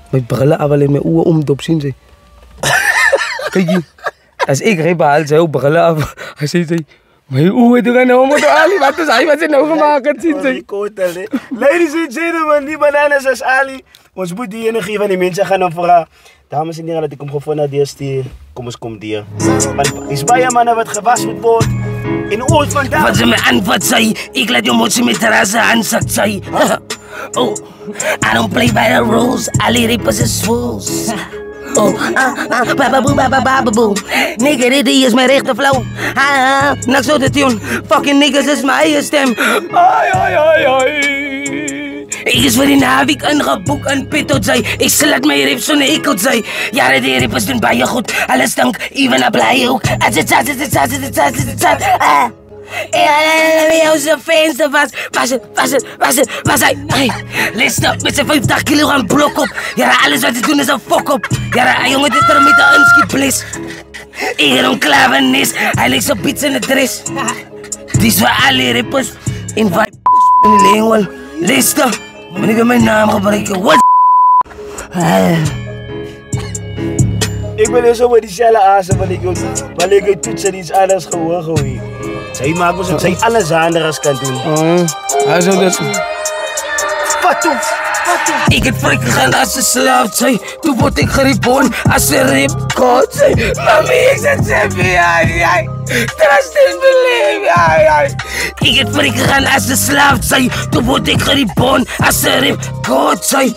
met brillen af en mijn ogen omdop zien ze. Kijk hier. Als ik riep haal ze ook brillen af. Hij zei, mijn ogen doen nou moeten Ali. Wat is hij wat ze nou gemaakt zien ze. Ladies and gentlemen, die bananas is Ali. Ons moet die energie van die mensen gaan opvragen. Dames en heren, dat ik hem gevonden had stuur. Kom eens, kom dier. Is bij mannen wat gewas moet worden. In ooit vandaag. Wat ze me antwoord zei, ik laat je motie met terrassen aanzet zei. Oh, I don't play by the rules, Ali rappers is fools. Oh, bababoe, bababoe. Nigga, dit is mijn rechte flow. Nak zo de tune. Fucking niggas is mijn eigen stem. Ai, ai, ai, ai. Ik is voor die naweek ingeboek en Pito zei. Ik slaat mijn rip zo'n ekel zei. Ja, die rippers doen bij je goed. Alles dank, even naar blij ook. Ja, onze fans er was hij. Listen up met zijn 50 kilogram blok op. Ja, alles wat ze doen is een fok op. Ja, jongen, dit er met de unschietblis. Ik een klavernis, hij ligt zo beats in de dress. Die is voor alle rippers. In vibe in de lengel. Listen, moet ik mijn naam gebruiken. What? Ik ben dus zo met die shelle azen, want ik toetsen iets anders gewoon. Zij maken ons, zij alles anders kan doen. Hij zou dat. Wat Ik heb freak gegaan als ze slaaf zei. Toen word ik gereborn als ze ripkot zei. Mami, ik zet ze ai. Trust in believe, ai. Ik heb freak gegaan als ze slaaf zei. Toen word ik gereborn als ze ripkot zei.